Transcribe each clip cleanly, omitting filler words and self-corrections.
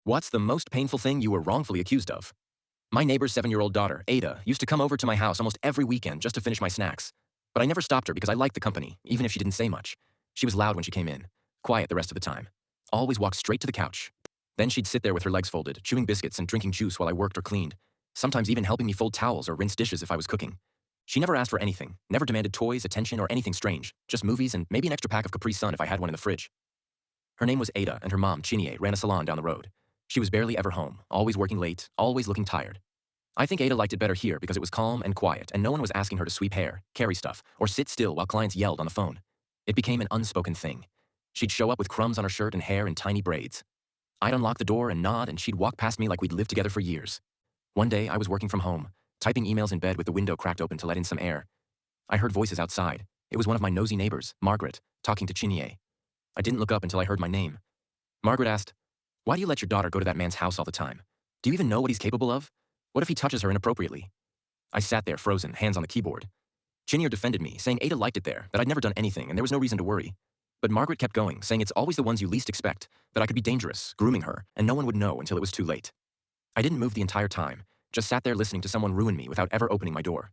What's the most painful thing you were wrongfully accused of? My neighbor's 7-year-old daughter, Ada, used to come over to my house almost every weekend just to finish my snacks. But I never stopped her because I liked the company, even if she didn't say much. She was loud when she came in, quiet the rest of the time. Always walked straight to the couch. Then she'd sit there with her legs folded, chewing biscuits and drinking juice while I worked or cleaned, sometimes even helping me fold towels or rinse dishes if I was cooking. She never asked for anything, never demanded toys, attention, or anything strange, just movies and maybe an extra pack of Capri Sun if I had one in the fridge. Her name was Ada, and her mom, Chinie, ran a salon down the road. She was barely ever home, always working late, always looking tired. I think Ada liked it better here because it was calm and quiet, and no one was asking her to sweep hair, carry stuff, or sit still while clients yelled on the phone. It became an unspoken thing. She'd show up with crumbs on her shirt and hair in tiny braids. I'd unlock the door and nod, and she'd walk past me like we'd lived together for years. One day, I was working from home, typing emails in bed with the window cracked open to let in some air. I heard voices outside. It was one of my nosy neighbors, Margaret, talking to Chinie. I didn't look up until I heard my name. Margaret asked, "Why do you let your daughter go to that man's house all the time? Do you even know what he's capable of? What if he touches her inappropriately?" I sat there frozen, hands on the keyboard. Chinie defended me, saying Ada liked it there, that I'd never done anything, and there was no reason to worry. But Margaret kept going, saying it's always the ones you least expect, that I could be dangerous, grooming her, and no one would know until it was too late. I didn't move the entire time, just sat there listening to someone ruin me without ever opening my door.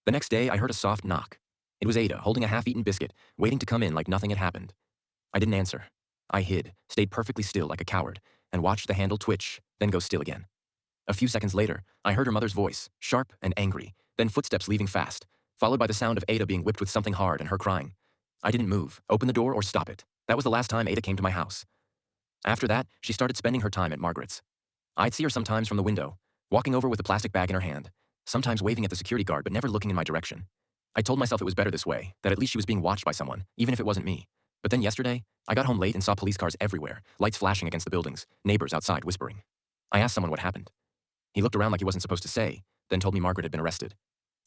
The next day, I heard a soft knock. It was Ada, holding a half-eaten biscuit, waiting to come in like nothing had happened. I didn't answer. I hid, stayed perfectly still like a coward, and watched the handle twitch, then go still again. A few seconds later, I heard her mother's voice, sharp and angry, then footsteps leaving fast, followed by the sound of Ada being whipped with something hard and her crying. I didn't move, open the door, or stop it. That was the last time Ada came to my house. After that, she started spending her time at Margaret's. I'd see her sometimes from the window, walking over with a plastic bag in her hand, sometimes waving at the security guard but never looking in my direction. I told myself it was better this way, that at least she was being watched by someone, even if it wasn't me. But then yesterday, I got home late and saw police cars everywhere, lights flashing against the buildings, neighbors outside whispering. I asked someone what happened. He looked around like he wasn't supposed to say, then told me Margaret had been arrested.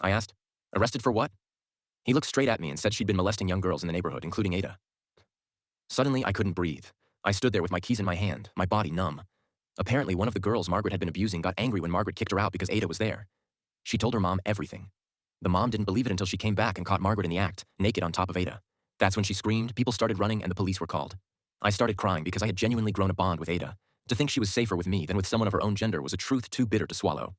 I asked, "Arrested for what?" He looked straight at me and said she'd been molesting young girls in the neighborhood, including Ada. Suddenly, I couldn't breathe. I stood there with my keys in my hand, my body numb. Apparently, one of the girls Margaret had been abusing got angry when Margaret kicked her out because Ada was there. She told her mom everything. The mom didn't believe it until she came back and caught Margaret in the act, naked on top of Ada. That's when she screamed, people started running, and the police were called. I started crying because I had genuinely grown a bond with Ada. To think she was safer with me than with someone of her own gender was a truth too bitter to swallow.